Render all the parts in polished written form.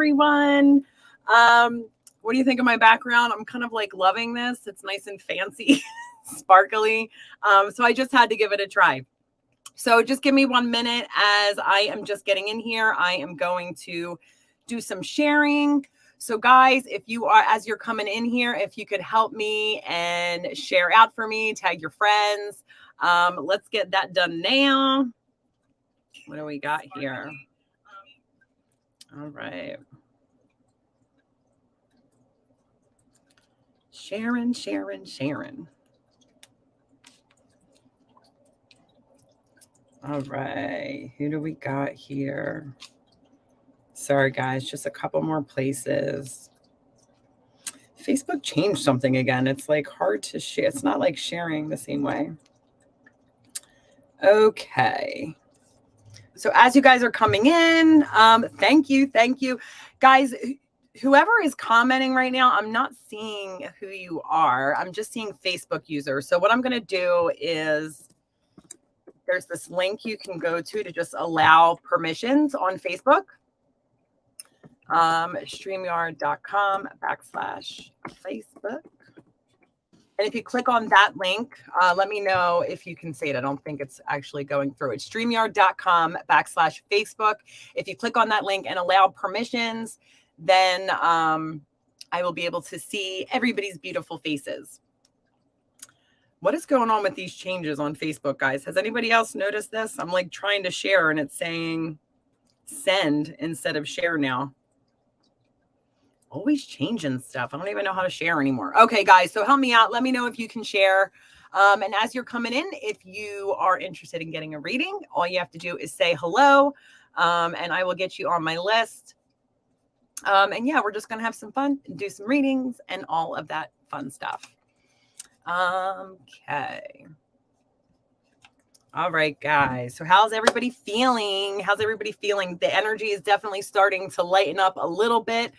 everyone. What do you think of my background? I'm kind of like loving this. It's nice and fancy, sparkly. So I just had to give it a try. So just give me 1 minute as I am just getting in here. I am going to do some sharing. So guys, if you are, as you're coming in here, if you could help me and share out for me, tag your friends. Let's get that done now. What do we got here? All right. Sharon. All right. Who do we got here? Sorry, guys. Just a couple more places. Facebook changed something again. It's like hard to share. It's not like sharing the same way. Okay. So as you guys are coming in, thank you. Guys, whoever is commenting right now, I'm not seeing who you are. I'm just seeing Facebook users. So what I'm going to do is there's this link you can go to just allow permissions on Facebook. StreamYard.com/Facebook. And if you click on that link, let me know if you can see it. I don't think it's actually going through. It's StreamYard.com/Facebook. If you click on that link and allow permissions, then I will be able to see everybody's beautiful faces. What is going on with these changes on Facebook, guys? Has anybody else noticed this? I'm like trying to share and it's saying send instead of share now. Always changing stuff. I don't even know how to share anymore. Okay, guys, so help me out. Let me know if you can share. And as you're coming in, if you are interested in getting a reading, all you have to do is say hello, and I will get you on my list. And yeah, we're just going to have some fun, do some readings and all of that fun stuff. Okay. All right, guys. So how's everybody feeling? The energy is definitely starting to lighten up a little bit.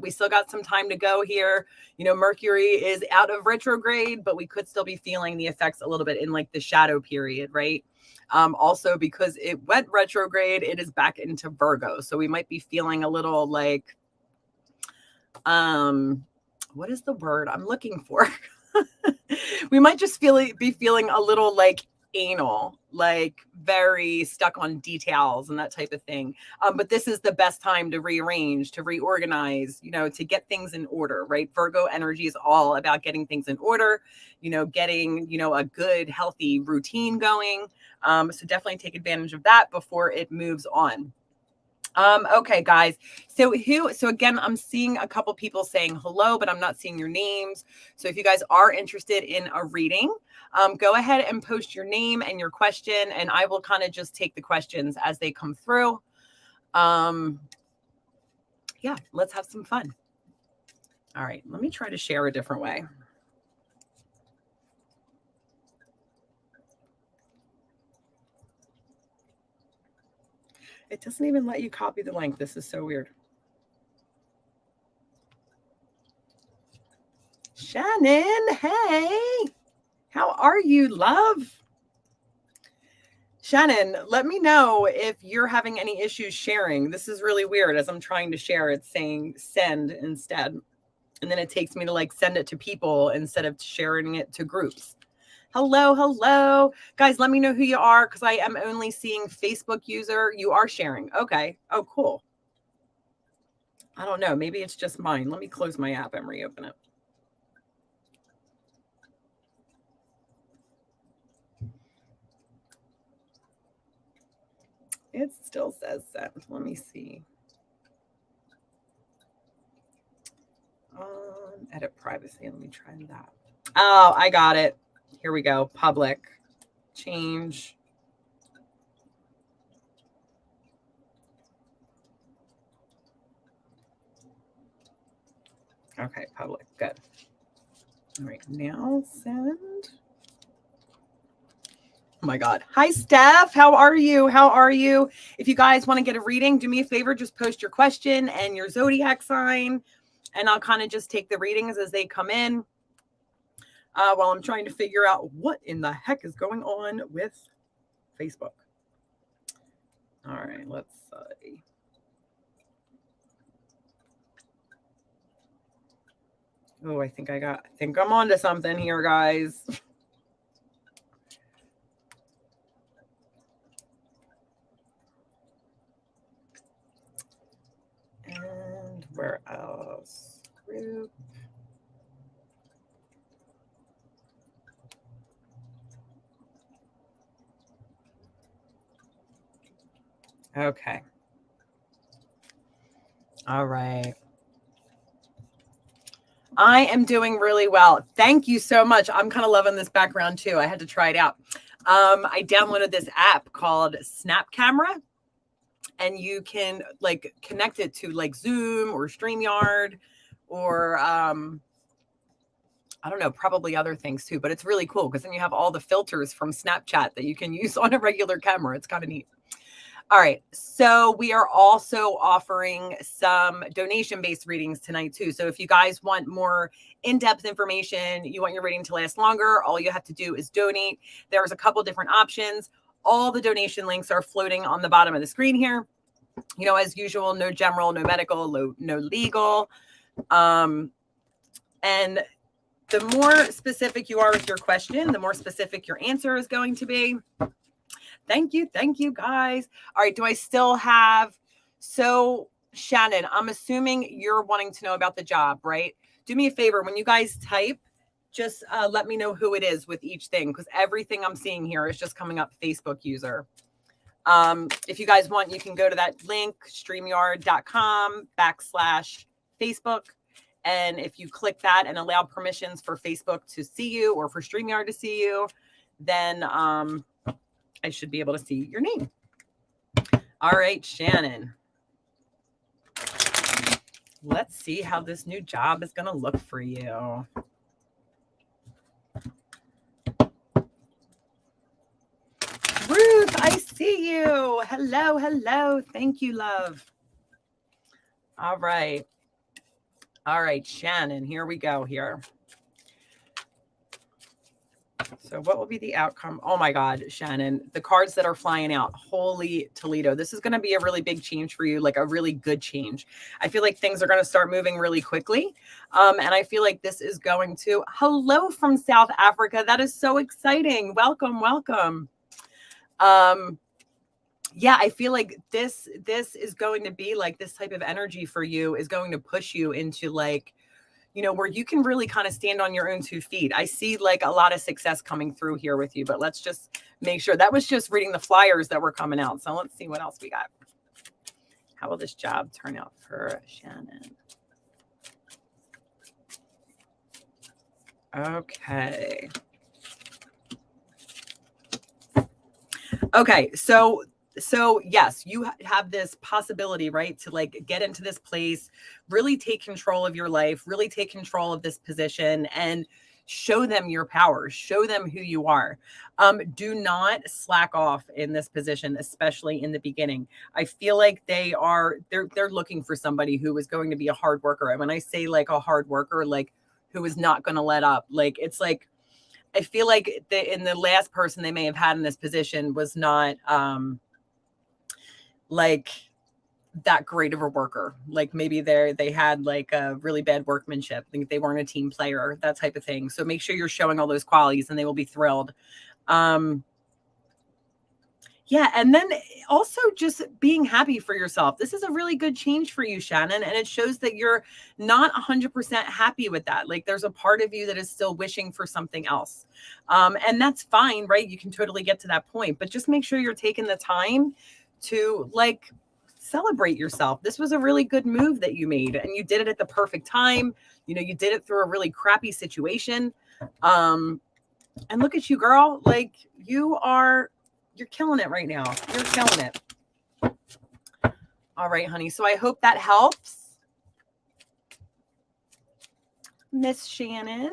We still got some time to go here. You know, Mercury is out of retrograde, but we could still be feeling the effects a little bit in like the shadow period, right? Also because it went retrograde, it is back into Virgo. So we might be feeling a little like, what is the word I'm looking for? We might just be feeling a little like anal, like very stuck on details and that type of thing. But this is the best time to rearrange, to reorganize, you know, to get things in order, right? Virgo energy is all about getting things in order, you know, getting, you know, a good, healthy routine going. So definitely take advantage of that before it moves on. Okay, guys. So again, I'm seeing a couple people saying hello, but I'm not seeing your names. So if you guys are interested in a reading, go ahead and post your name and your question, and I will kind of just take the questions as they come through. Yeah, let's have some fun. All right, let me try to share a different way. It doesn't even let you copy the link. This is so weird. Shannon, hey, how are you, love? Shannon, let me know if you're having any issues sharing. This is really weird. As I'm trying to share, it's saying send instead. And then it takes me to like send it to people instead of sharing it to groups. Hello. Guys, let me know who you are because I am only seeing Facebook user. You are sharing. Okay. Oh, cool. I don't know. Maybe it's just mine. Let me close my app and reopen it. It still says send. Let me see. Edit privacy. Let me try that. Oh, I got it. Here we go. Public. Change. Okay, public. Good. All right, now send. Oh my God. Hi, Steph. How are you? If you guys want to get a reading, do me a favor. Just post your question and your zodiac sign, and I'll kind of just take the readings as they come in while I'm trying to figure out what in the heck is going on with Facebook. All right, let's see. Oh, I think I'm onto something here, guys. And where else? Group. Okay. All right. I am doing really well. Thank you so much. I'm kind of loving this background too. I had to try it out. I downloaded this app called Snap Camera, and you can like connect it to like Zoom or StreamYard or I don't know, probably other things too, but it's really cool because then you have all the filters from Snapchat that you can use on a regular camera. It's kind of neat. All right. So we are also offering some donation-based readings tonight too. So if you guys want more in-depth information, you want your reading to last longer, all you have to do is donate. There's a couple different options. All the donation links are floating on the bottom of the screen here. You know, as usual, no general, no medical, no legal. And the more specific you are with your question, the more specific your answer is going to be. Thank you, guys. All right, do I still have, so Shannon, I'm assuming you're wanting to know about the job, right? Do me a favor, when you guys type, just let me know who it is with each thing, because everything I'm seeing here is just coming up Facebook user. If you guys want, you can go to that link, streamyard.com/Facebook. And if you click that and allow permissions for Facebook to see you or for StreamYard to see you, then I should be able to see your name. All right, Shannon. Let's see how this new job is going to look for you. Ruth, I see you. Hello. Thank you, love. All right, Shannon, here we go here. So what will be the outcome? Oh my God, Shannon, the cards that are flying out. Holy Toledo. This is going to be a really big change for you, like a really good change. I feel like things are going to start moving really quickly. And I feel like this is going to, hello from South Africa. That is so exciting. Welcome. Yeah, I feel like this is going to be like this type of energy for you is going to push you into like, you know, where you can really kind of stand on your own 2 feet. I see like a lot of success coming through here with you, but let's just make sure. That was just reading the flyers that were coming out. So let's see what else we got. How will this job turn out for Shannon? Okay. Okay, so yes, you have this possibility, right, to like get into this place, really take control of your life, really take control of this position and show them your power, show them who you are. Do not slack off in this position, especially in the beginning. I feel like they're looking for somebody who is going to be a hard worker. And when I say like a hard worker, like who is not going to let up, like it's like, I feel like in the last person they may have had in this position was not like that great of a worker. Like maybe they had like a really bad workmanship. I think they weren't a team player, that type of thing. So make sure you're showing all those qualities and they will be thrilled. Yeah. And then also just being happy for yourself. This is a really good change for you, Shannon. And it shows that you're not 100% happy with that. Like there's a part of you that is still wishing for something else. And that's fine, right? You can totally get to that point, but just make sure you're taking the time to like celebrate yourself. This was a really good move that you made and you did it at the perfect time. You know, you did it through a really crappy situation. And look at you, girl. Like you're killing it right now. You're killing it. All right, honey. So I hope that helps. Miss Shannon.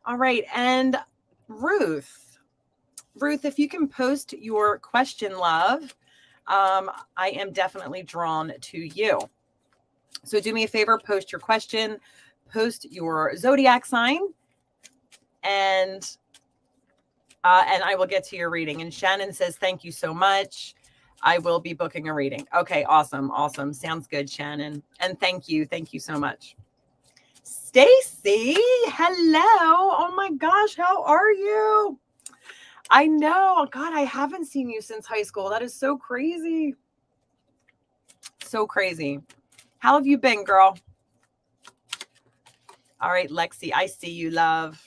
All right. And Ruth, if you can post your question, love, I am definitely drawn to you. So do me a favor, post your question, post your zodiac sign, and I will get to your reading. And Shannon says, thank you so much. I will be booking a reading. Okay, awesome. Sounds good, Shannon. And thank you so much. Stacy, hello. Oh my gosh, how are you? I know. God, I haven't seen you since high school. That is so crazy. So crazy. How have you been, girl? All right, Lexi, I see you, love.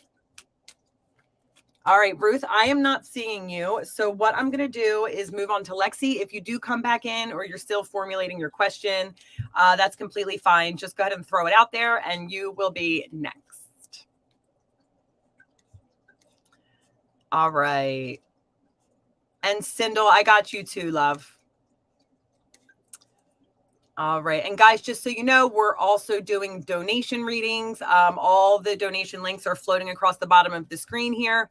All right, Ruth, I am not seeing you. So what I'm going to do is move on to Lexi. If you do come back in or you're still formulating your question, that's completely fine. Just go ahead and throw it out there and you will be next. All right. And Sindel, I got you too, love. All right. And guys, just so you know, we're also doing donation readings. All the donation links are floating across the bottom of the screen here.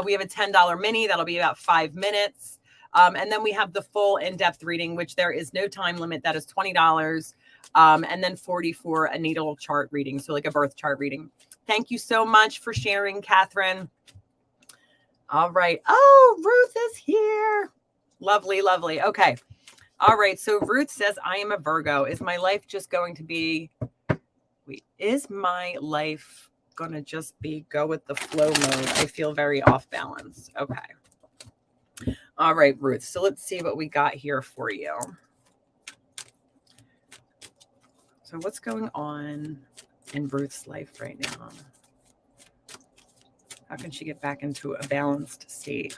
We have a $10 mini. That'll be about 5 minutes. And then we have the full in-depth reading, which there is no time limit. That is $20. And then $40 for a natal chart reading. So like a birth chart reading. Thank you so much for sharing, Catherine. All right. Oh, Ruth is here. Lovely, lovely. Okay. All right. So Ruth says, I am a Virgo. Is my life just going to be, is my life going to just be go with the flow mode? I feel very off balance. Okay. All right, Ruth. So let's see what we got here for you. So what's going on in Ruth's life right now? How can she get back into a balanced state?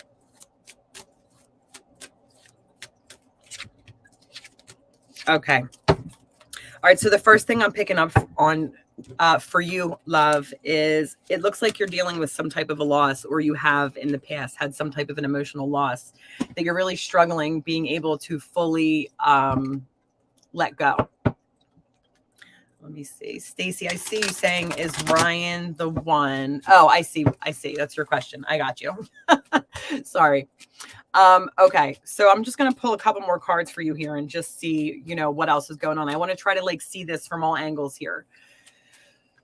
Okay. All right. So the first thing I'm picking up on for you, love, is it looks like you're dealing with some type of a loss, or you have in the past had some type of an emotional loss that you're really struggling being able to fully let go. Let me see. Stacy, I see you saying, is Ryan the one? Oh, I see. I see. That's your question. I got you. Sorry. Okay. So I'm just going to pull a couple more cards for you here and just see, what else is going on. I want to try to see this from all angles here.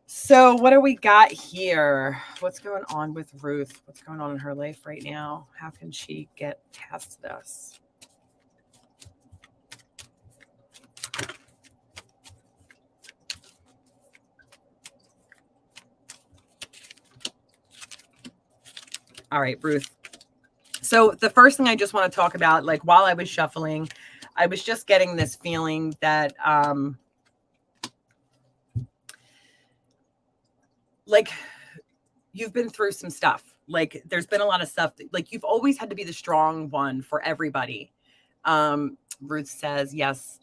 So what do we got here? What's going on with Ruth? What's going on in her life right now? How can she get past this? All right, Ruth. So the first thing I just want to talk about, while I was shuffling, I was just getting this feeling that, you've been through some stuff. There's been a lot of stuff. You've always had to be the strong one for everybody. Ruth says, yes,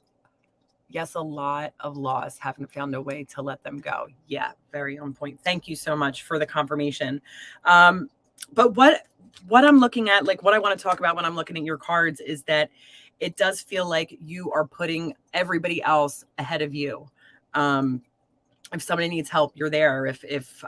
a lot of loss. Haven't found a way to let them go. Yeah, very on point. Thank you so much for the confirmation. But what I'm looking at, what I want to talk about when I'm looking at your cards, is that it does feel like you are putting everybody else ahead of you. If somebody needs help, you're there. If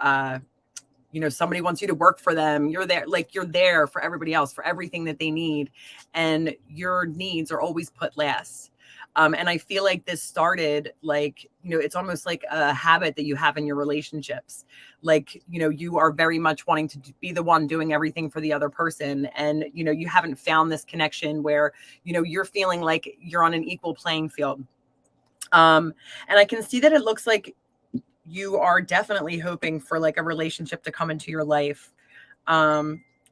somebody wants you to work for them, you're there. You're there for everybody else, for everything that they need. And your needs are always put last. And I feel like this started it's almost like a habit that you have in your relationships. You are very much wanting to be the one doing everything for the other person. And, you haven't found this connection where, you're feeling like you're on an equal playing field. And I can see that it looks like you are definitely hoping for a relationship to come into your life,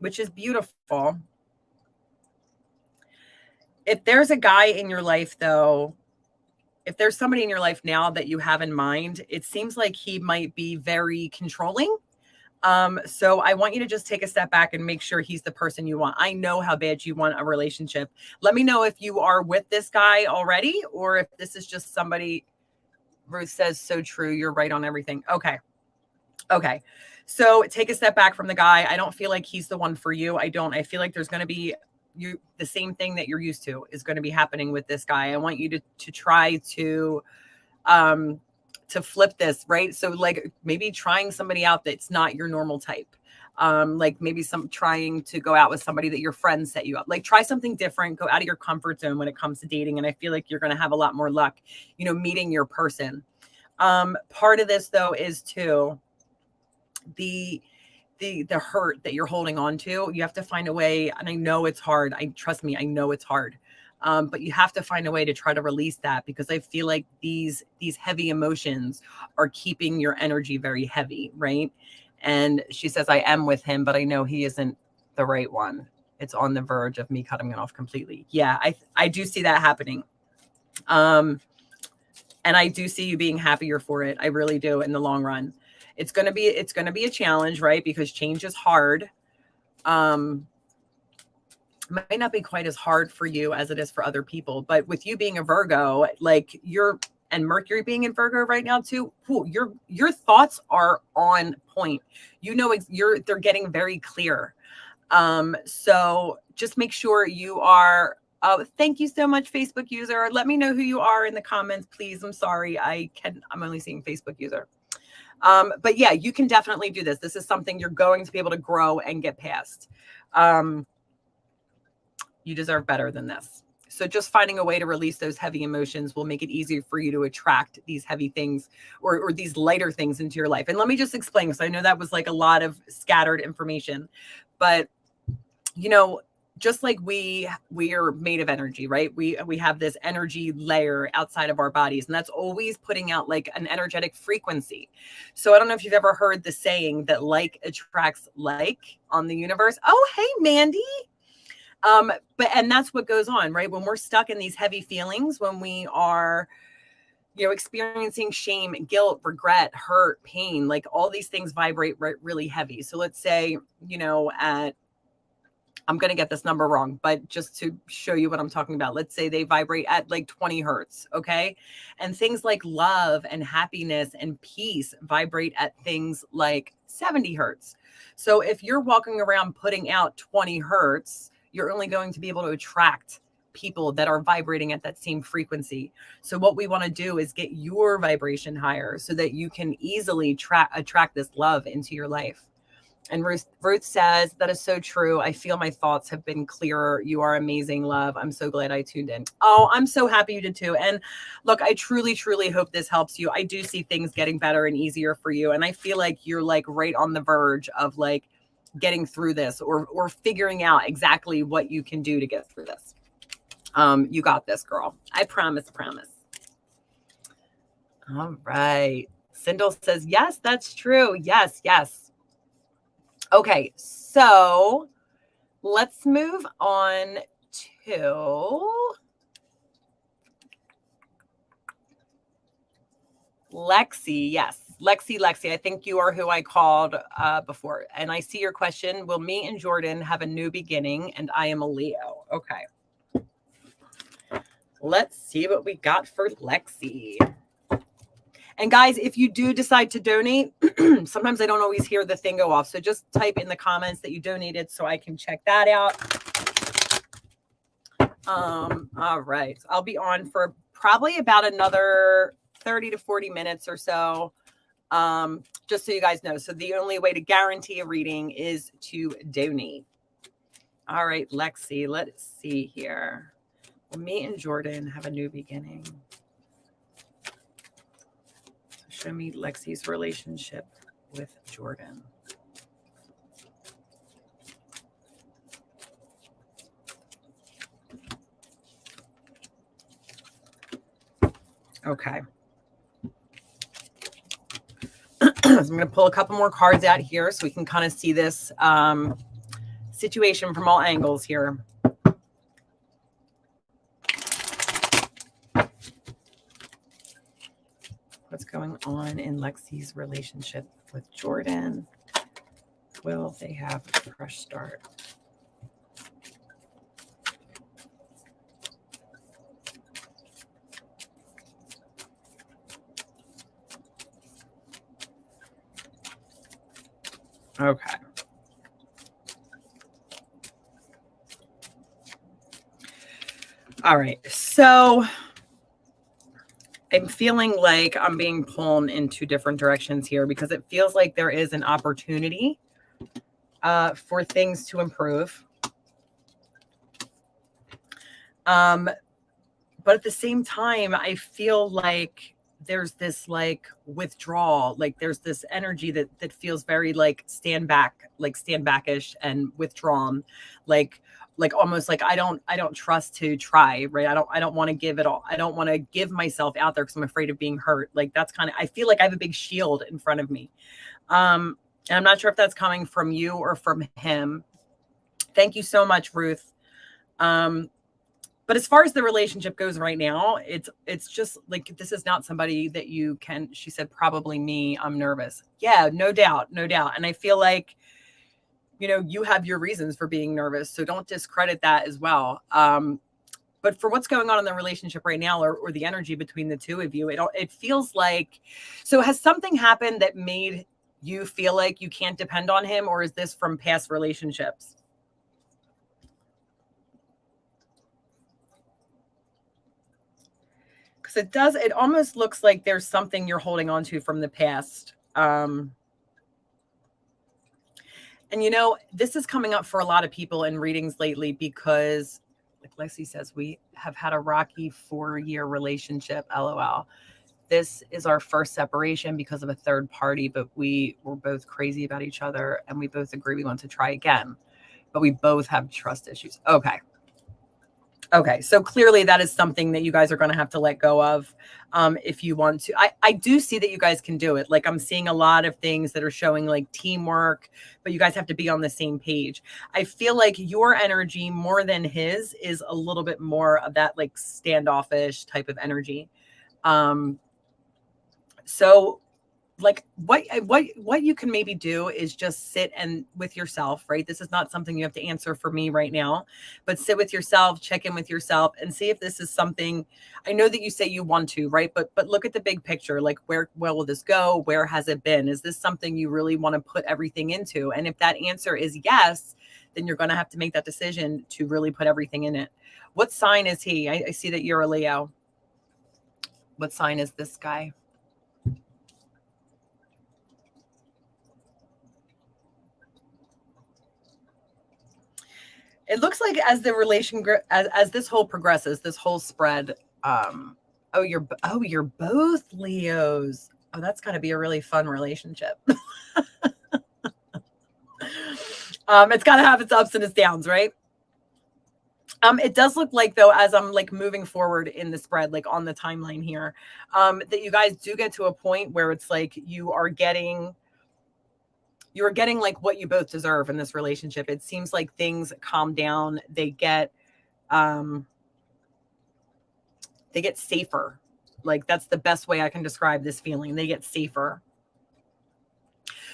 which is beautiful. If there's a guy in your life, though, if there's somebody in your life now that you have in mind, it seems like he might be very controlling. So I want you to just take a step back and make sure he's the person you want. I know how bad you want a relationship. Let me know if you are with this guy already, or if this is just somebody. Ruth says, so true. You're right on everything. Okay. So take a step back from the guy. I don't feel like he's the one for you. I feel like there's going to be the same thing that you're used to is going to be happening with this guy. I want you to try to flip this, right? So maybe trying somebody out that's not your normal type. Maybe trying to go out with somebody that your friends set you up. Try something different, go out of your comfort zone when it comes to dating. And I feel like you're going to have a lot more luck, meeting your person. Part of this, though, is too the hurt that you're holding on to. You have to find a way. And I know it's hard. Trust me, I know it's hard. But you have to find a way to try to release that, because I feel like these heavy emotions are keeping your energy very heavy, right? And she says, I am with him, but I know he isn't the right one. It's on the verge of me cutting it off completely. Yeah, I do see that happening. And I do see you being happier for it. I really do, in the long run. It's going to be a challenge, right? Because change is hard. Might not be quite as hard for you as it is for other people, but with you being a Virgo, like and Mercury being in Virgo right now too, your thoughts are on point. They're getting very clear. So just make sure you are. Thank you so much, Facebook user. Let me know who you are in the comments, please. I'm sorry, I'm only seeing Facebook user. But yeah, you can definitely do this. This is something you're going to be able to grow and get past. You deserve better than this. So just finding a way to release those heavy emotions will make it easier for you to attract these heavy things or these lighter things into your life. And let me just explain, because I know that was like a lot of scattered information, but just like we are made of energy, right? We have this energy layer outside of our bodies, and that's always putting out like an energetic frequency. So I don't know if you've ever heard the saying that like attracts like on the universe. Oh, hey, Mandy. And that's what goes on, right? When we're stuck in these heavy feelings, when we are, experiencing shame, guilt, regret, hurt, pain, like all these things vibrate really heavy. So let's say, I'm going to get this number wrong, but just to show you what I'm talking about, let's say they vibrate at like 20 hertz. Okay. And things like love and happiness and peace vibrate at things like 70 hertz. So if you're walking around putting out 20 hertz, you're only going to be able to attract people that are vibrating at that same frequency. So what we want to do is get your vibration higher so that you can easily attract this love into your life. And Ruth says, that is so true. I feel my thoughts have been clearer. You are amazing, love. I'm so glad I tuned in. Oh, I'm so happy you did too. And look, I truly, truly hope this helps you. I do see things getting better and easier for you. And I feel like you're like right on the verge of like getting through this or figuring out exactly what you can do to get through this. You got this, girl. I promise. All right. Sindel says, yes, that's true. Yes. Okay, so let's move on to Lexi. Yes, Lexi. I think you are who I called before. And I see your question. Will me and Jordan have a new beginning? And I am a Leo. Okay. Let's see what we got for Lexi. And guys, if you do decide to donate, sometimes I don't always hear the thing go off. So just type in the comments that you donated so I can check that out. All right. I'll be on for probably about another 30 to 40 minutes or so. Just so you guys know. So the only way to guarantee a reading is to donate. All right, Lexi, let's see here. Will me and Jordan have a new beginning? Show me Lexi's relationship with Jordan. Okay. So I'm going to pull a couple more cards out here so we can kind of see this situation from all angles here. What's going on in Lexi's relationship with Jordan? Will they have a fresh start? Okay. All right. So I'm feeling like I'm being pulled in two different directions here because it feels like there is an opportunity for things to improve. But at the same time, I feel like there's this like withdrawal, like there's this energy that feels very like stand backish and withdrawn. Like, like almost like I don't trust to try, right? I don't want to give it all. I don't want to give myself out there because I'm afraid of being hurt. Like that's kind of, I feel like I have a big shield in front of me. And I'm not sure if that's coming from you or from him. Thank you so much, Ruth. But as far as the relationship goes right now, it's just like, this is not somebody that you can, she said, probably me, I'm nervous. Yeah, no doubt, no doubt. And I feel like, you know, you have your reasons for being nervous, so don't discredit that as well. But for what's going on in the relationship right now, or the energy between the two of you, it feels like, so has something happened that made you feel like you can't depend on him, or is this from past relationships? Because it almost looks like there's something you're holding on to from the past. And you know, this is coming up for a lot of people in readings lately because, like Lexi says, we have had a rocky 4-year relationship, LOL. This is our first separation because of a third party, but we were both crazy about each other and we both agree we want to try again, but we both have trust issues. Okay. So clearly that is something that you guys are going to have to let go of if you want to. I do see that you guys can do it. Like I'm seeing a lot of things that are showing like teamwork, but you guys have to be on the same page. I feel like your energy more than his is a little bit more of that like standoffish type of energy. So like what you can maybe do is just sit and with yourself, right? This is not something you have to answer for me right now, but sit with yourself, check in with yourself and see if this is something. I know that you say you want to, right? But look at the big picture. Like where will this go? Where has it been? Is this something you really want to put everything into? And if that answer is yes, then you're going to have to make that decision to really put everything in it. What sign is he? I see that you're a Leo. What sign is this guy? It looks like as the relation as this whole progresses, this whole spread. You're both Leos. Oh, that's got to be a really fun relationship. It's got to have its ups and its downs, right? It does look like though, as I'm like moving forward in the spread, like on the timeline here, that you guys do get to a point where it's like you're getting like what you both deserve in this relationship. It seems like things calm down. They get safer. Like that's the best way I can describe this feeling. They get safer.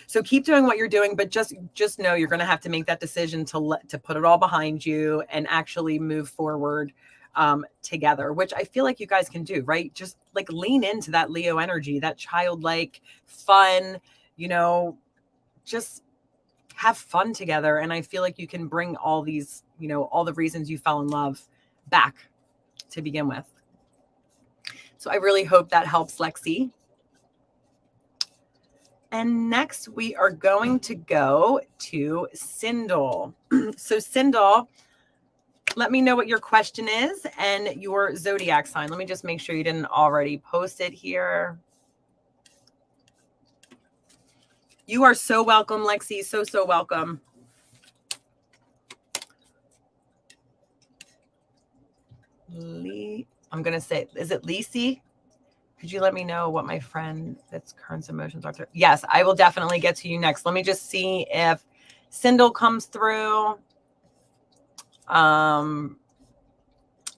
So keep doing what you're doing, but just know you're going to have to make that decision to put it all behind you and actually move forward together, which I feel like you guys can do, right? Just like lean into that Leo energy, that childlike fun, you know, just have fun together. And I feel like you can bring all these, you know, all the reasons you fell in love back to begin with. So I really hope that helps, Lexi. And next we are going to go to Sindel. So Sindel, let me know what your question is and your zodiac sign. Let me just make sure you didn't already post it here. You are so welcome, Lexi. So welcome. I'm going to say, is it Lisi? Could you let me know what my friend that's current emotions are? Yes, I will definitely get to you next. Let me just see if Sindel comes through.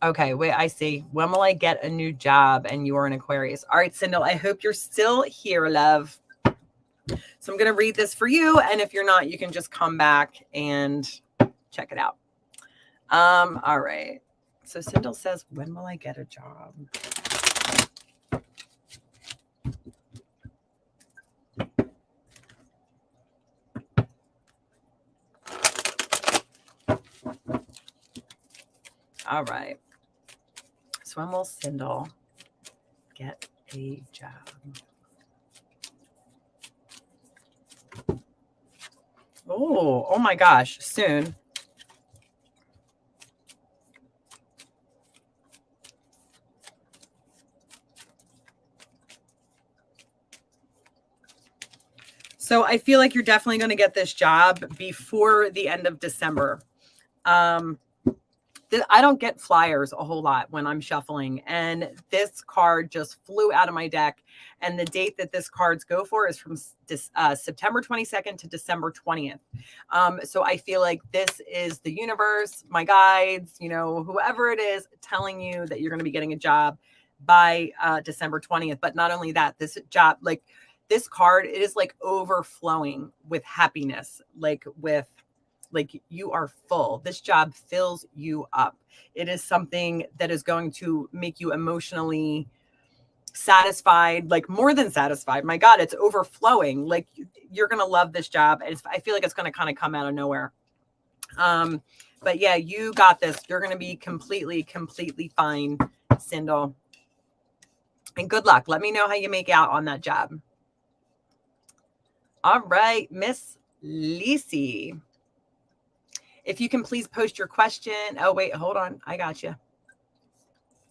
Okay, wait, I see. When will I get a new job? And you're an Aquarius. All right, Sindel, I hope you're still here, love. So I'm going to read this for you. And if you're not, you can just come back and check it out. All right. So Sindel says, when will I get a job? All right. So when will Sindel get a job? Oh my gosh, soon. So I feel like you're definitely going to get this job before the end of December. I don't get flyers a whole lot when I'm shuffling, and this card just flew out of my deck. And the date that this cards go for is from September 22nd to December 20th. So I feel like this is the universe, my guides, whoever it is telling you that you're going to be getting a job by December 20th. But not only that, this job, like this card, it is like overflowing with happiness, like you are full. This job fills you up. It is something that is going to make you emotionally satisfied, like more than satisfied. My God, it's overflowing. Like you're going to love this job. I feel like it's going to kind of come out of nowhere. But yeah, you got this. You're going to be completely fine, Sindel. And good luck. Let me know how you make out on that job. All right, Miss Lisi. If you can please post your question. Oh, wait, hold on. I got you.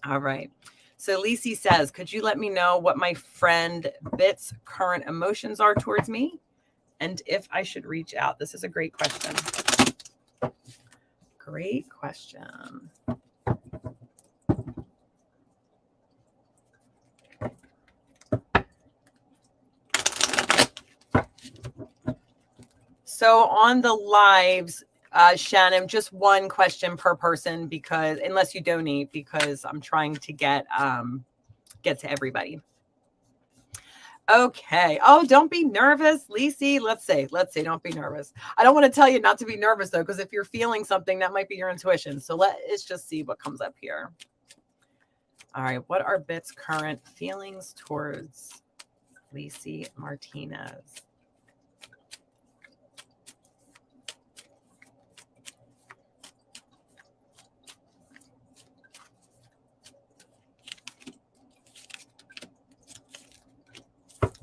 All right. So Lisi says, could you let me know what my friend Bit's current emotions are towards me? And if I should reach out? This is a great question. Great question. So on the lives, Shannon, just one question per person, because unless you donate, because I'm trying to get to everybody. Okay. Oh, don't be nervous, Lisi. Let's say, don't be nervous. I don't want to tell you not to be nervous though, because if you're feeling something, that might be your intuition. So let's just see what comes up here. All right. What are Bit's current feelings towards Lisi Martinez?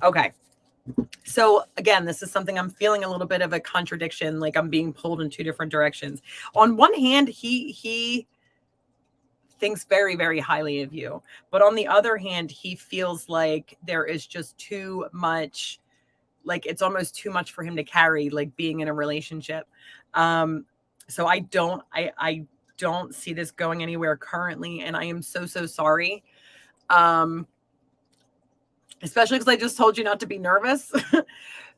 Okay. So again, this is something I'm feeling a little bit of a contradiction, like I'm being pulled in two different directions. On one hand, he thinks very, very highly of you. But on the other hand, he feels like there is just too much, like it's almost too much for him to carry, like being in a relationship. So I don't see this going anywhere currently. And I am so sorry. Especially because I just told you not to be nervous.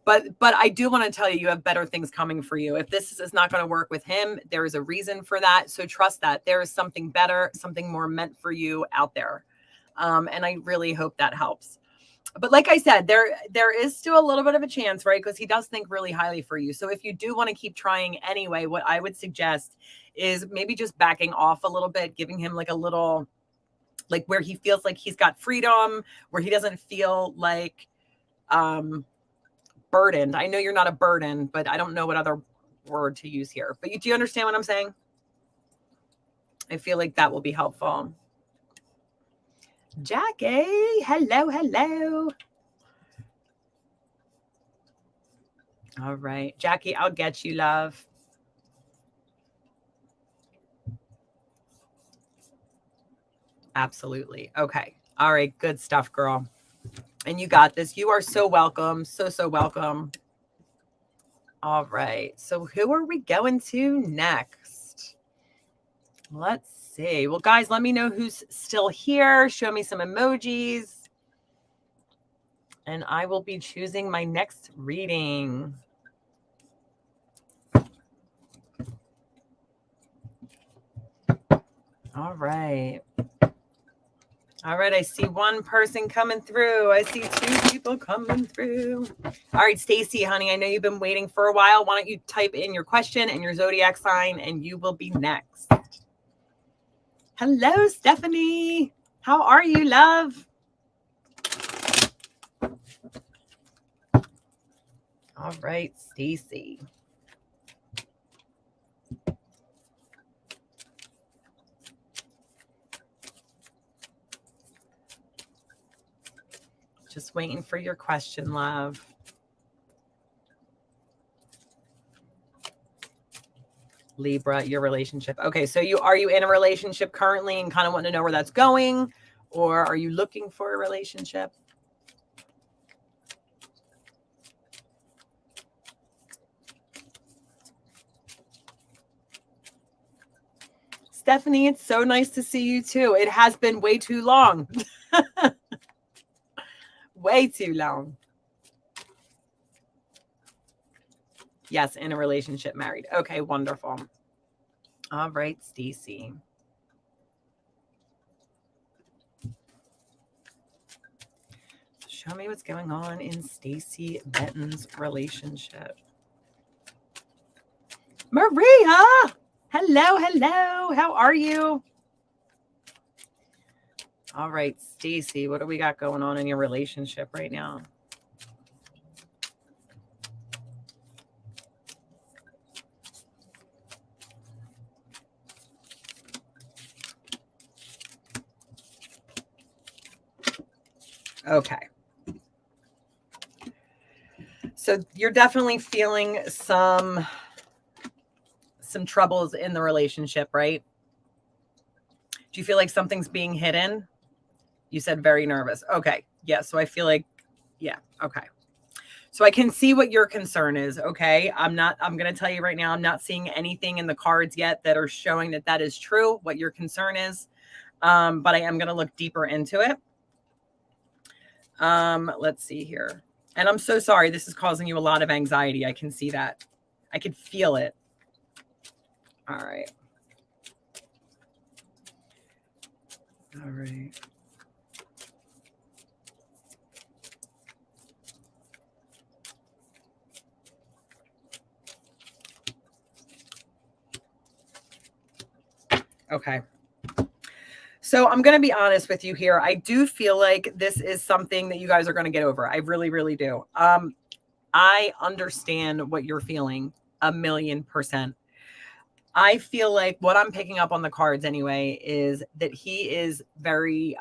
But I do want to tell you, you have better things coming for you. If this is not going to work with him, there is a reason for that. So trust that there is something better, something more meant for you out there. And I really hope that helps. But like I said, there is still a little bit of a chance, right? Because he does think really highly for you. So if you do want to keep trying anyway, what I would suggest is maybe just backing off a little bit, giving him like a little, like where he feels like he's got freedom, where he doesn't feel like burdened. I know you're not a burden, but I don't know what other word to use here. But do you understand what I'm saying? I feel like that will be helpful. Jackie, hello. All right, Jackie, I'll get you, love. Absolutely. Okay. All right. Good stuff, girl. And you got this. You are so welcome. So welcome. All right. So who are we going to next? Let's see. Well, guys, let me know who's still here. Show me some emojis. And I will be choosing my next reading. All right. All right, I see one person coming through. I see two people coming through. All right, Stacy, honey, I know you've been waiting for a while. Why don't you type in your question and your zodiac sign, and you will be next. Hello, Stephanie. How are you, love? All right, Stacy. Just waiting for your question, love. Libra, your relationship. Okay, so are you in a relationship currently and kind of want to know where that's going? Or are you looking for a relationship? Stephanie. It's so nice to see you too. It has been way too long. Way too long. Yes, in a relationship, married. Okay, wonderful. All right, Stacy. Show me what's going on in Stacy Benton's relationship. Maria! Hello, hello. How are you? All right, Stacy, what do we got going on in your relationship right now? Okay. So you're definitely feeling some troubles in the relationship, right? Do you feel like something's being hidden? You said very nervous. Okay. Yeah. So I feel like, yeah. Okay. So I can see what your concern is. Okay. I'm going to tell you right now, I'm not seeing anything in the cards yet that are showing that that is true, what your concern is. But I am going to look deeper into it. Let's see here. And I'm so sorry. This is causing you a lot of anxiety. I can see that. I can feel it. All right. All right. Okay. So I'm going to be honest with you here. I do feel like this is something that you guys are going to get over. I really, really do. I understand what you're feeling 1,000,000%. I feel like what I'm picking up on the cards anyway is that he is very,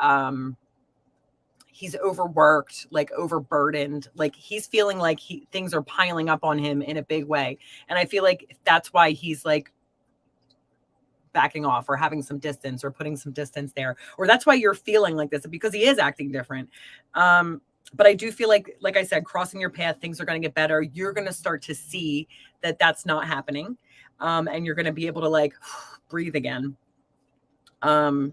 he's overworked, like overburdened, like he's feeling like things are piling up on him in a big way. And I feel like that's why he's like backing off or having some distance or putting some distance there, or that's why you're feeling like this, because he is acting different. But I do feel like I said, crossing your path, things are going to get better. You're going to start to see that that's not happening. And you're going to be able to like breathe again. I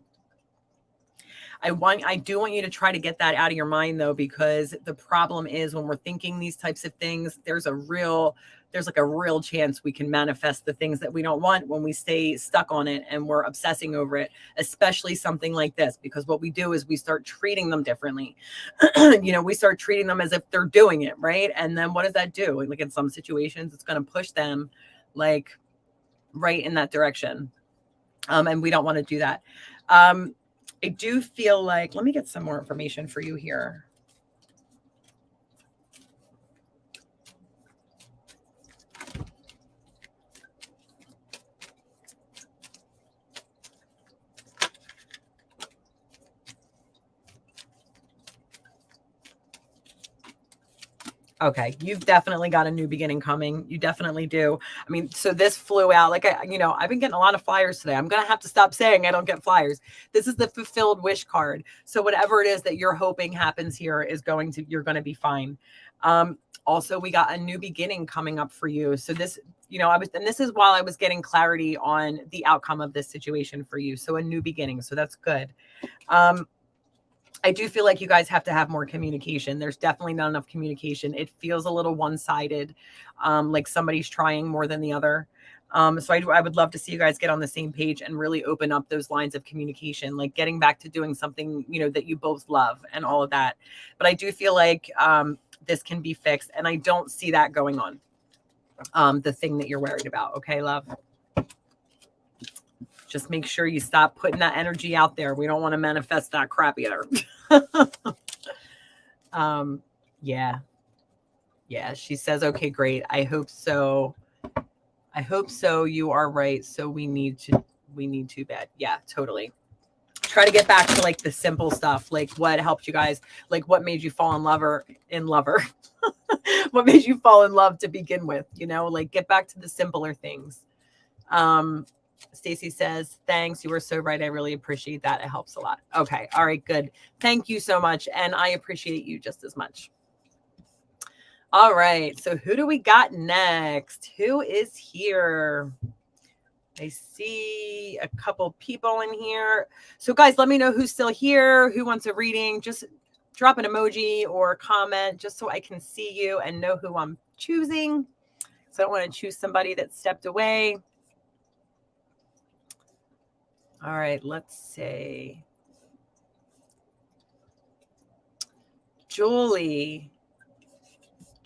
do want you to try to get that out of your mind though, because the problem is when we're thinking these types of things, there's like a real chance we can manifest the things that we don't want when we stay stuck on it and we're obsessing over it, especially something like this, because what we do is we start treating them differently. We start treating them as if they're doing it, right? And then what does that do? Like in some situations, it's going to push them like right in that direction. And we don't want to do that. I do feel like, let me get some more information for you here. Okay, you've definitely got a new beginning coming. You definitely do. I mean, so this flew out. Like, I've been getting a lot of flyers today. I'm going to have to stop saying I don't get flyers. This is the fulfilled wish card. So whatever it is that you're hoping happens here you're going to be fine. Also, we got a new beginning coming up for you. So this, and this is while I was getting clarity on the outcome of this situation for you. So a new beginning. So that's good. I do feel like you guys have to have more communication. There's definitely not enough communication. It feels a little one-sided, like somebody's trying more than the other. So I would love to see you guys get on the same page and really open up those lines of communication, like getting back to doing something, that you both love and all of that. But I do feel like this can be fixed, and I don't see that going on. The thing that you're worried about. Okay, love? Just make sure you stop putting that energy out there. We don't want to manifest that crap either. Yeah. Yeah. She says, okay, great. I hope so. You are right. So we need to bed. Yeah, totally. Try to get back to like the simple stuff, like what helped you guys, like what made you fall in love what made you fall in love to begin with, like get back to the simpler things. Stacy says, thanks. You were so right. I really appreciate that. It helps a lot. Okay. All right. Good. Thank you so much. And I appreciate you just as much. All right. So who do we got next? Who is here? I see a couple people in here. So guys, let me know who's still here, who wants a reading. Just drop an emoji or a comment just so I can see you and know who I'm choosing. So I don't want to choose somebody that stepped away. All right, let's see. Julie,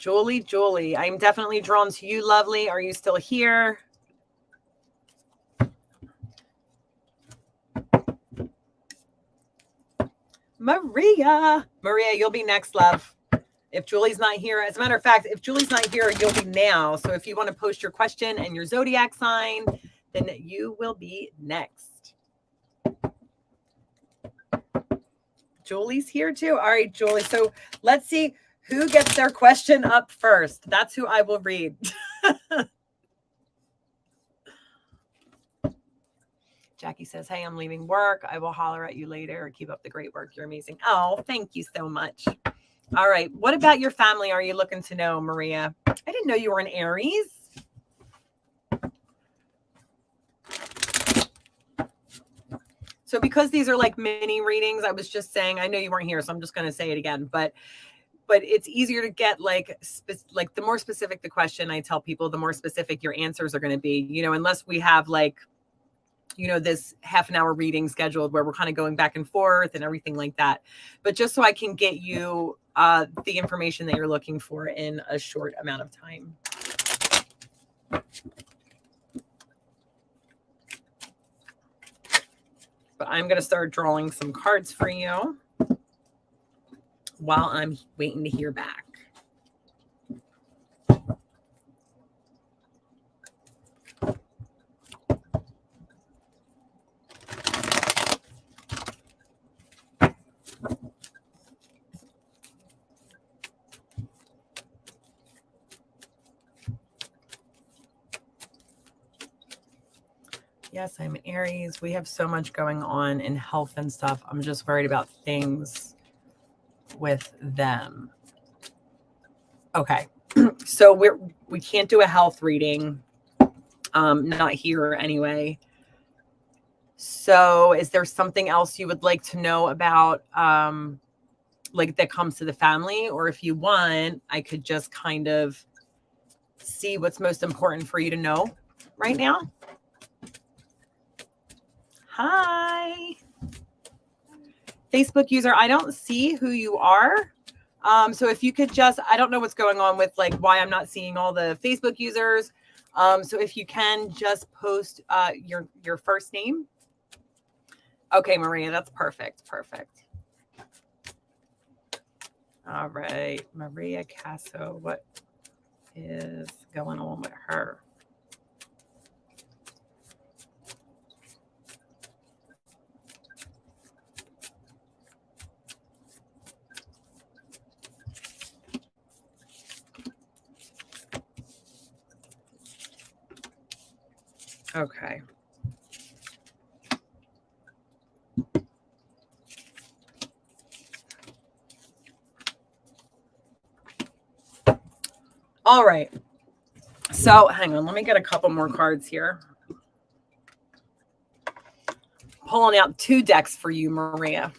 I'm definitely drawn to you, lovely. Are you still here? Maria, you'll be next, love. If Julie's not here, as a matter of fact, if Julie's not here, you'll be now. So if you want to post your question and your zodiac sign, then you will be next. Julie's here too. All right, Julie. So let's see who gets their question up first. That's who I will read. Jackie says, hey, I'm leaving work. I will holler at you later. Keep up the great work. You're amazing. Oh, thank you so much. All right. What about your family are you looking to know, Maria? I didn't know you were an Aries. So because these are like mini readings, I was just saying, I know you weren't here, so I'm just going to say it again, but it's easier to get like the more specific the question, I tell people, the more specific your answers are going to be, you know, unless we have like, you know, this half an hour reading scheduled where we're kind of going back and forth and everything like that. But just so I can get you the information that you're looking for in a short amount of time. But I'm going to start drawing some cards for you while I'm waiting to hear back. Yes, I'm Aries. We have so much going on in health and stuff. I'm just worried about things with them. Okay. So we can't do a health reading. Not here anyway. So is there something else you would like to know about like that comes to the family? Or if you want, I could just kind of see what's most important for you to know right now. Hi. Facebook user, I don't see who you are. So if you could just, I don't know what's going on with like why I'm not seeing all the Facebook users. So if you can just post your first name. Okay, Maria, that's perfect. Perfect. All right, Maria Casso, what is going on with her? Okay. All right. So hang on, let me get a couple more cards here. Pulling out 2 decks for you, Maria.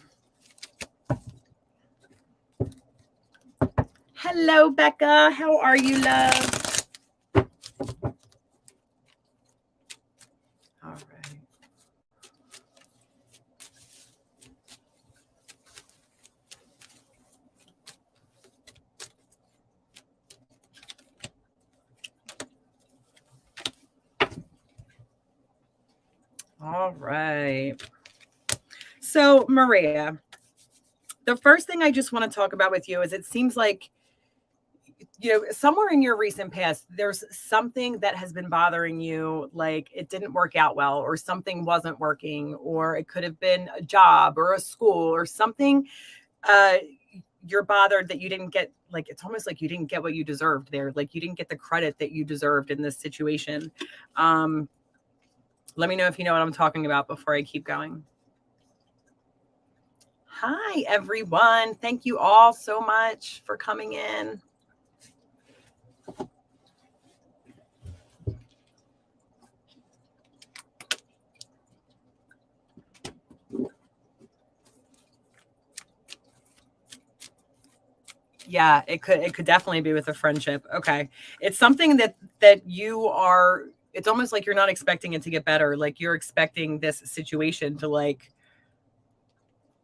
Hello, Becca. How are you, love? All right. All right. So, Maria, the first thing I just want to talk about with you is it seems like, you know, somewhere in your recent past, there's something that has been bothering you, like it didn't work out well, or something wasn't working, or it could have been a job or a school or something. You're bothered that you didn't get, like, it's almost like you didn't get what you deserved there. Like you didn't get the credit that you deserved in this situation. Let me know if you know what I'm talking about before I keep going. Hi, everyone. Thank you all so much for coming in. Yeah, it could definitely be with a friendship. Okay. It's something that you are, it's almost like you're not expecting it to get better. Like you're expecting this situation to like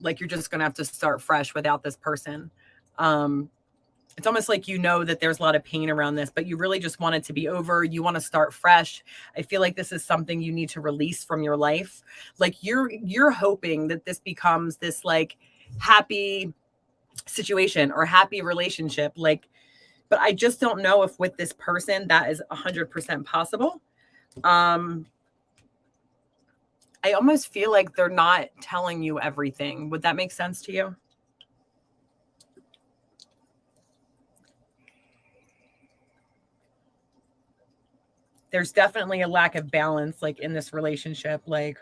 you're just going to have to start fresh without this person. Um it's almost like that there's a lot of pain around this, but you really just want it to be over. You want to start fresh. I feel like this is something you need to release from your life. Like you're hoping that this becomes this like happy situation or happy relationship, like, but I just don't know if with this person that is 100% possible. um I almost feel like they're not telling you everything. Would that make sense to you? There's definitely a lack of balance like in this relationship. Like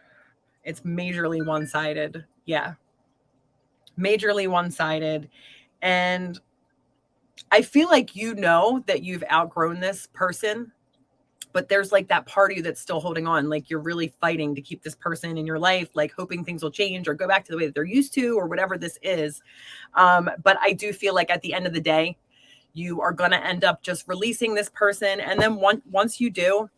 it's majorly one-sided. Yeah, majorly one-sided. And I feel like that you've outgrown this person, but there's like that part of you that's still holding on. Like you're really fighting to keep this person in your life, like hoping things will change or go back to the way that they're used to or whatever this is. But I do feel like at the end of the day, you are going to end up just releasing this person. And then once you do,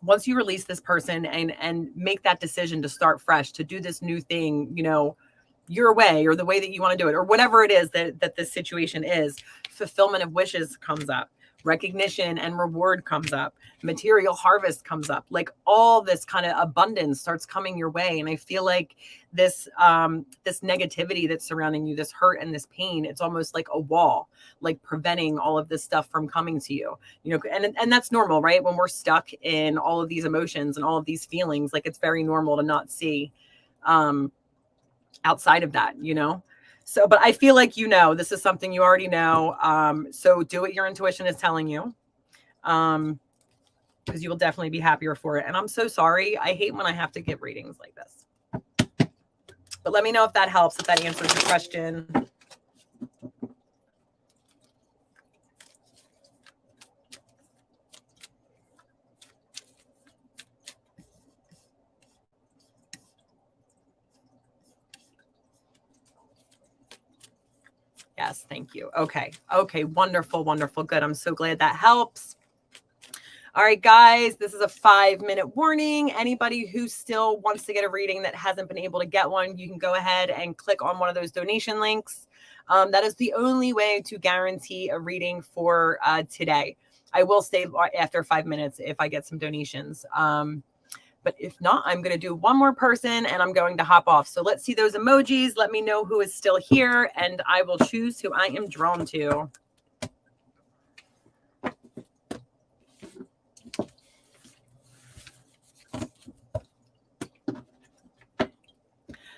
once you release this person and make that decision to start fresh, to do this new thing, your way or the way that you want to do it, or whatever it is that this situation is, fulfillment of wishes comes up, recognition and reward comes up, material harvest comes up, like all this kind of abundance starts coming your way. And I feel like this negativity that's surrounding you, this hurt and this pain, it's almost like a wall, like preventing all of this stuff from coming to you. And that's normal, right? When we're stuck in all of these emotions and all of these feelings, like it's very normal to not see outside of that. So, but I feel like, this is something you already know. So do what your intuition is telling you. Because you will definitely be happier for it. And I'm so sorry. I hate when I have to give readings like this. But let me know if that helps, if that answers your question. Yes, thank you. Okay. Okay, wonderful, wonderful. Good. I'm so glad that helps. All right, guys, this is a 5-minute warning. Anybody who still wants to get a reading that hasn't been able to get one, you can go ahead and click on one of those donation links. That is the only way to guarantee a reading for today. I will stay after 5 minutes if I get some donations. But if not, I'm going to do one more person and I'm going to hop off. So let's see those emojis. Let me know who is still here and I will choose who I am drawn to.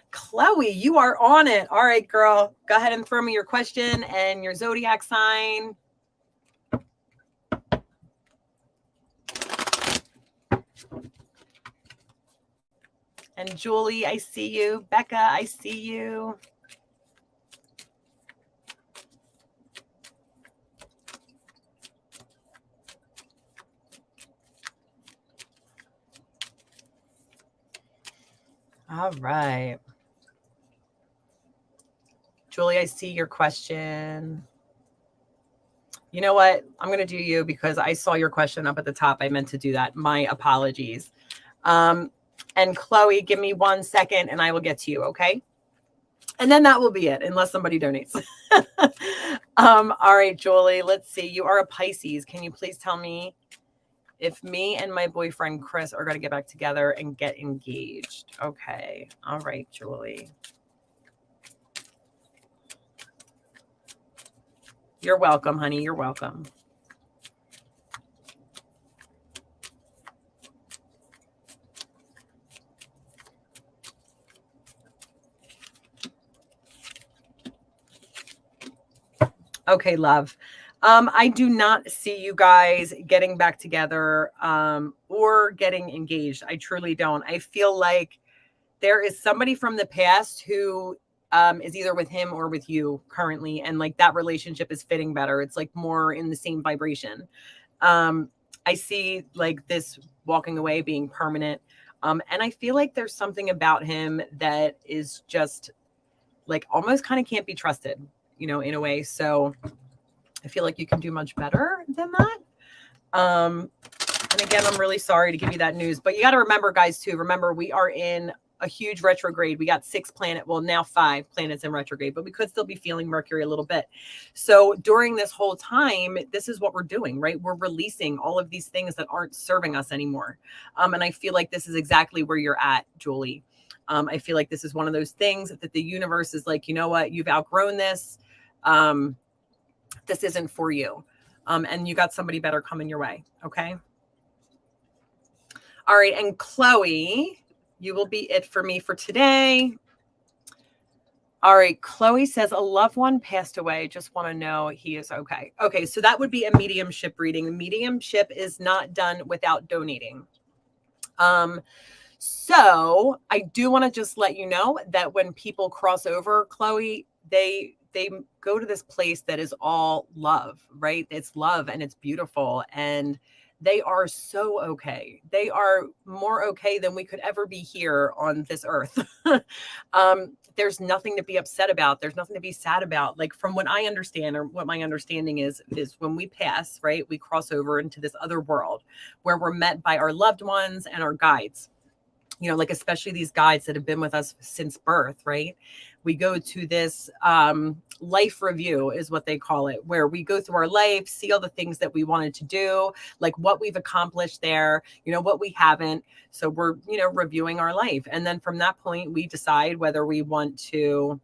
Chloe, you are on it. All right, girl. Go ahead and throw me your question and your zodiac sign. And Julie, I see you. Becca, I see you. All right. Julie, I see your question. You know what? I'm going to do you because I saw your question up at the top. I meant to do that. My apologies. And Chloe, give me 1 second and I will get to you, okay? And then that will be it, unless somebody donates. All right, Julie, let's see. You are a Pisces. Can you please tell me if me and my boyfriend, Chris, are going to get back together and get engaged? Okay. All right, Julie. You're welcome, honey. You're welcome. Okay, love. I do not see you guys getting back together or getting engaged. I truly don't. I feel like there is somebody from the past who is either with him or with you currently. And like that relationship is fitting better. It's like more in the same vibration. I see like this walking away being permanent. And I feel like there's something about him that is just like almost kind of can't be trusted, in a way. So I feel like you can do much better than that. And again, I'm really sorry to give you that news, but you got to remember, guys, too. Remember, we are in a huge retrograde. We got 6 planets, well, now 5 planets in retrograde, but we could still be feeling Mercury a little bit. So during this whole time, this is what we're doing, right? We're releasing all of these things that aren't serving us anymore. And I feel like this is exactly where you're at, Julie. I feel like this is one of those things that the universe is like, you know what, you've outgrown this. This isn't for you. And you got somebody better coming your way. Okay. All right. And Chloe, you will be it for me for today. All right. Chloe says a loved one passed away. Just want to know he is okay. Okay. So that would be a mediumship reading. The mediumship is not done without donating. So I do want to just let you know that when people cross over, Chloe, they go to this place that is all love, right? It's love and it's beautiful. And they are so okay. They are more okay than we could ever be here on this earth. There's nothing to be upset about. There's nothing to be sad about. Like from what I understand, or what my understanding is when we pass, right, we cross over into this other world where we're met by our loved ones and our guides. You know, like especially these guides that have been with us since birth, right? We go to this life review is what they call it, where we go through our life, see all the things that we wanted to do, like what we've accomplished there, you know, what we haven't. So we're, you know, reviewing our life. And then from that point, we decide whether we want to,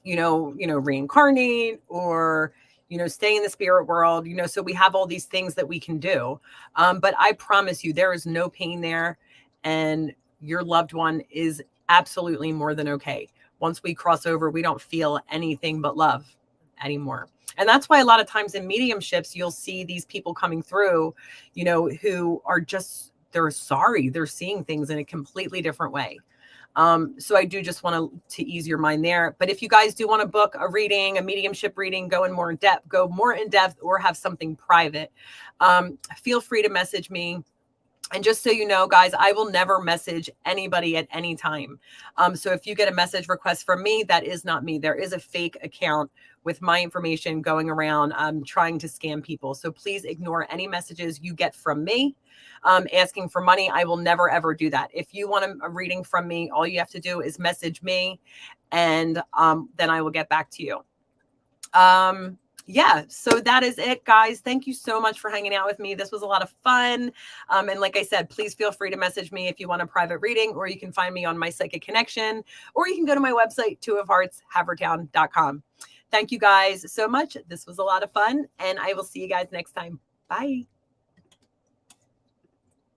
you know, reincarnate or, you know, stay in the spirit world, you know, so we have all these things that we can do. But I promise you, there is no pain there. And your loved one is absolutely more than okay. Once we cross over, we don't feel anything but love anymore. And that's why a lot of times in mediumships, you'll see these people coming through, you know, who are just, they're sorry. They're seeing things in a completely different way. So I do just want to ease your mind there. But if you guys do want to book a reading, a mediumship reading, go more in depth or have something private, feel free to message me. And just so you know, guys, I will never message anybody at any time. So if you get a message request from me, that is not me. There is a fake account with my information going around trying to scam people. So please ignore any messages you get from me asking for money. I will never, ever do that. If you want a reading from me, all you have to do is message me and then I will get back to you. Yeah, so that is it, guys. Thank you so much for hanging out with me. This was a lot of fun. And like I said, please feel free to message me if you want a private reading, or you can find me on my Psychic Connection, or you can go to my website, twoofhearts.havertown.com. Thank you guys so much. This was a lot of fun, and I will see you guys next time. Bye.